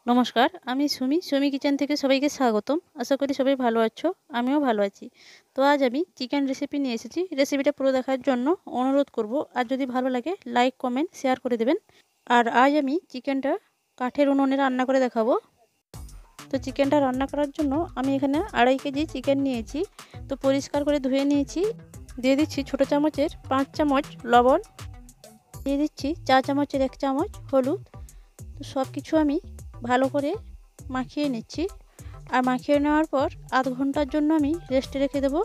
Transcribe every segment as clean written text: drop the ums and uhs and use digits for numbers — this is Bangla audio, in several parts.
নমস্কার, আমি সুমি কিচেন থেকে সবাইকে স্বাগতম। আশা করি সবাই ভালো আছো, আমিও ভালো আছি। তো আজ আমি চিকেন রেসিপি নিয়ে এসেছি। রেসিপিটা পুরো দেখার জন্য অনুরোধ করব। আর যদি ভালো লাগে লাইক, কমেন্ট, শেয়ার করে দেবেন। আর আজ আমি চিকেনটা কাঠের উনুনে রান্না করে দেখাবো। তো চিকেনটা রান্না করার জন্য আমি এখানে 2.5 কেজি চিকেন নিয়েছি। তো পরিষ্কার করে ধুয়ে নিয়েছি। দিয়ে দিচ্ছি ছোটো চামচের 5 চামচ লবণ, দিয়ে দিচ্ছি 4 চামচের 1 চামচ হলুদ। তো সব কিছু আমি ভালো করে মাখিয়ে নিচ্ছি। আর মাখিয়ে নেওয়ার পর আধ ঘন্টার জন্য আমি রেস্টে রেখে দেব।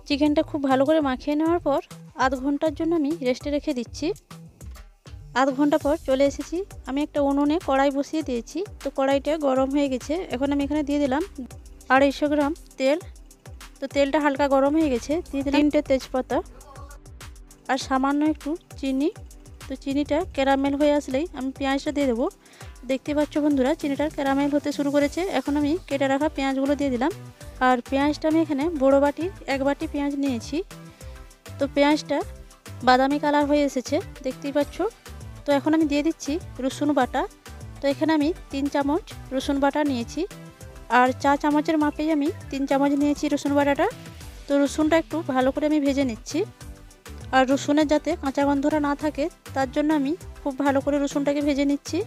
চিকেনটা খুব ভালো করে মাখিয়ে নেওয়ার পর আধ ঘন্টার জন্য আমি রেস্টে রেখে দিচ্ছি। আধ ঘন্টা পর চলে এসেছি। আমি একটা উনুনে কড়াই বসিয়ে দিয়েছি। তো কড়াইটা গরম হয়ে গেছে। এখন আমি এখানে দিয়ে দিলাম 250 গ্রাম তেল। তো তেলটা হালকা গরম হয়ে গেছে। দিয়ে দিলাম 3টে তেজপাতা আর সামান্য একটু চিনি। তো চিনিটা ক্যারামেল হয়ে আসলেই আমি পেঁয়াজটা দিয়ে দেবো। দেখতে পাচ্ছ বন্ধুরা, চিনিটার ক্যারামেল হতে শুরু করেছে। এখন আমি কেটে রাখা পেঁয়াজগুলো দিয়ে দিলাম। আর পেঁয়াজটা আমি এখানে বড় বাটির 1 বাটি পেঁয়াজ নিয়েছি। তো পেঁয়াজটা বাদামি কালার হয়ে এসেছে, দেখতেই পাচ্ছ। তো এখন আমি দিয়ে দিচ্ছি রসুন বাটা। তো এখানে আমি 3 চামচ রসুন বাটা নিয়েছি। আর 4 চামচের মাপেই আমি 3 চামচ নিয়েছি রসুন বাটাটা। তো রসুনটা একটু ভালো করে আমি ভেজে নিচ্ছি। আর রসুনের যাতে কাঁচা গন্ধটা না থাকে তার জন্য আমি খুব ভালো করে রসুনটাকে ভেজে নিচ্ছি।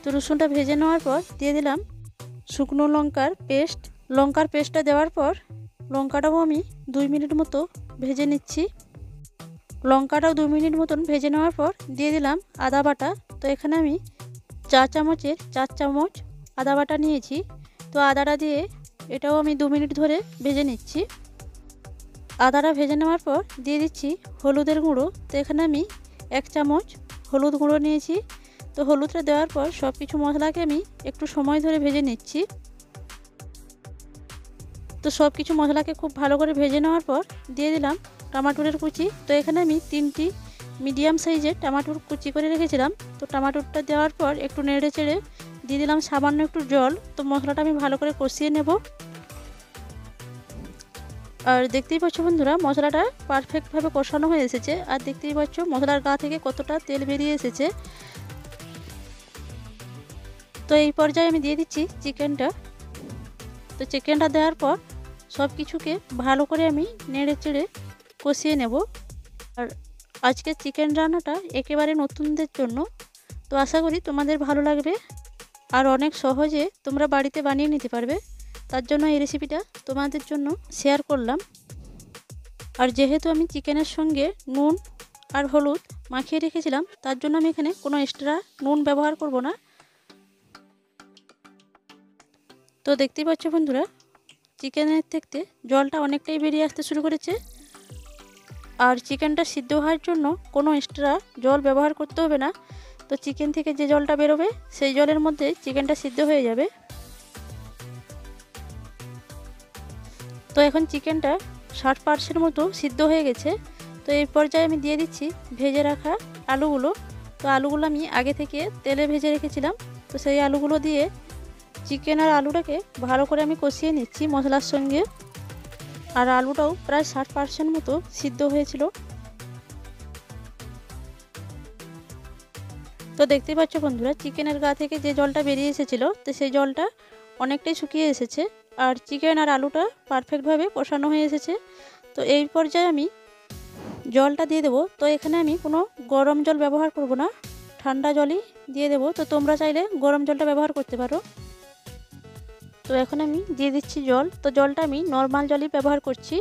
তো রসুনটা ভেজে নেওয়ার পর দিয়ে দিলাম শুকনো লঙ্কার পেস্ট। লঙ্কার পেস্টটা দেওয়ার পর লঙ্কাটাও আমি 2 মিনিট মতো ভেজে নিচ্ছি। লঙ্কাটাও 2 মিনিট মতন ভেজে নেওয়ার পর দিয়ে দিলাম আদা বাটা। তো এখানে আমি 4 চামচের 4 চামচ আদা বাটা নিয়েছি। তো আদাটা দিয়ে এটাও আমি 2 মিনিট ধরে ভেজে নিচ্ছি। আদাটা ভেজে নেওয়ার পর দিয়ে দিচ্ছি হলুদের গুঁড়ো। তো এখানে আমি 1 চামচ হলুদ গুঁড়ো নিয়েছি। তো হলুদটা দেওয়ার পর সব কিছু মশলাকে আমি একটু সময় ধরে ভেজে নিচ্ছি। তো সব কিছু মশলাকে খুব ভালো করে ভেজে নেওয়ার পর দিয়ে দিলাম টমাটোরের কুচি। তো এখানে আমি 3টি মিডিয়াম সাইজের টমাটোর কুচি করে রেখেছিলাম। তো টমাটোরটা দেওয়ার পর একটু নেড়ে চেড়ে দিয়ে দিলাম সামান্য একটু জল। তো মশলাটা আমি ভালো করে কষিয়ে নেব। আর দেখতেই পাচ্ছ বন্ধুরা, মশলাটা পারফেক্টভাবে কষানো হয়ে এসেছে। আর দেখতেই পাচ্ছ মশলার গা থেকে কতটা তেল বেরিয়ে এসেছে। তো এই পর্যায়ে আমি দিয়ে দিচ্ছি চিকেনটা। তো চিকেনটা দেওয়ার পর সব কিছুকে ভালো করে আমি নেড়ে চেড়ে কষিয়ে নেব। আর আজকে চিকেন রান্নাটা একেবারে নতুনদের জন্য। তো আশা করি তোমাদের ভালো লাগবে আর অনেক সহজে তোমরা বাড়িতে বানিয়ে নিতে পারবে। তার জন্য এই রেসিপিটা তোমাদের জন্য শেয়ার করলাম। আর যেহেতু আমি চিকেনের সঙ্গে নুন আর হলুদ মাখিয়ে রেখেছিলাম, তার জন্য আমি এখানে কোনো এক্সট্রা নুন ব্যবহার করব না। তো দেখতেই পাচ্ছ বন্ধুরা, চিকেনের থেকে জলটা অনেকটাই বেরিয়ে আসতে শুরু করেছে। আর চিকেনটা সিদ্ধ হওয়ার জন্য কোনো এক্সট্রা জল ব্যবহার করতে হবে না। তো চিকেন থেকে যে জলটা বেরোবে সেই জলের মধ্যে চিকেনটা সিদ্ধ হয়ে যাবে। তো এখন চিকেনটা 60% মতো সিদ্ধ হয়ে গেছে। তো এই পর্যায়ে আমি দিয়ে দিচ্ছি ভেজে রাখা আলুগুলো। তো আলুগুলো আমি আগে থেকে তেলে ভেজে রেখেছিলাম। তো সেই আলুগুলো দিয়ে চিকেন আর আলুটাকে ভালো করে আমি কষিয়ে নিচ্ছি মশলার সঙ্গে। আর আলুটাও প্রায় 60% মতো সিদ্ধ হয়েছিল। তো দেখতেই পাচ্ছ বন্ধুরা, চিকেনের গা থেকে যে জলটা বেরিয়ে এসেছিলো, তো সেই জলটা অনেকটাই শুকিয়ে এসেছে। আর চিকেন আর আলুটা পারফেক্টভাবে কষানো হয়ে এসেছে। তো এই পর্যায়ে আমি জলটা দিয়ে দেবো। তো এখানে আমি কোনো গরম জল ব্যবহার করব না, ঠান্ডা জলই দিয়ে দেবো। তো তোমরা চাইলে গরম জলটা ব্যবহার করতে পারো। তো এখন আমি দিয়ে দিচ্ছি জল। তো জলটা আমি নর্মাল জলই ব্যবহার করছি।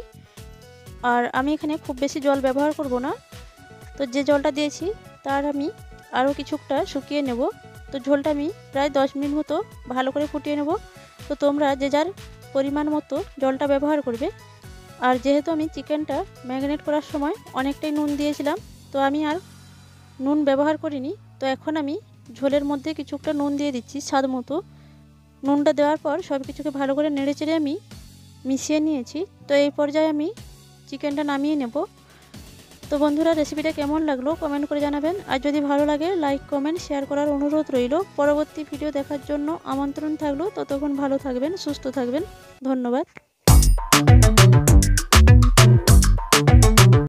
আর আমি এখানে খুব বেশি জল ব্যবহার করব না। তো যে জলটা দিয়েছি তার আমি আরও কিছুটা শুকিয়ে নেব। তো ঝোলটা আমি প্রায় 10 মিনিট মতো ভালো করে ফুটিয়ে নেব। তো তোমরা যে যার পরিমাণ মতো জলটা ব্যবহার করবে। আর যেহেতু আমি চিকেনটা ম্যারিনেট করার সময় অনেকটাই নুন দিয়েছিলাম, তো আমি আর নুন ব্যবহার করিনি। তো এখন আমি ঝোলের মধ্যে কিছুটা নুন দিয়ে দিচ্ছি স্বাদ মতো। নুনটা দেওয়ার পর সব কিছুকে ভালো করে নেড়ে চেড়ে আমি মিশিয়ে নিয়েছি। তো এই পর্যায়ে আমি চিকেনটা নামিয়ে নেব। তো বন্ধুরা, রেসিপিটা কেমন লাগলো কমেন্ট করে জানাবেন। আর যদি ভালো লাগে লাইক, কমেন্ট, শেয়ার করার অনুরোধ রইল। পরবর্তী ভিডিও দেখার জন্য আমন্ত্রণ থাকলো। ততক্ষণ ভালো থাকবেন, সুস্থ থাকবেন। ধন্যবাদ।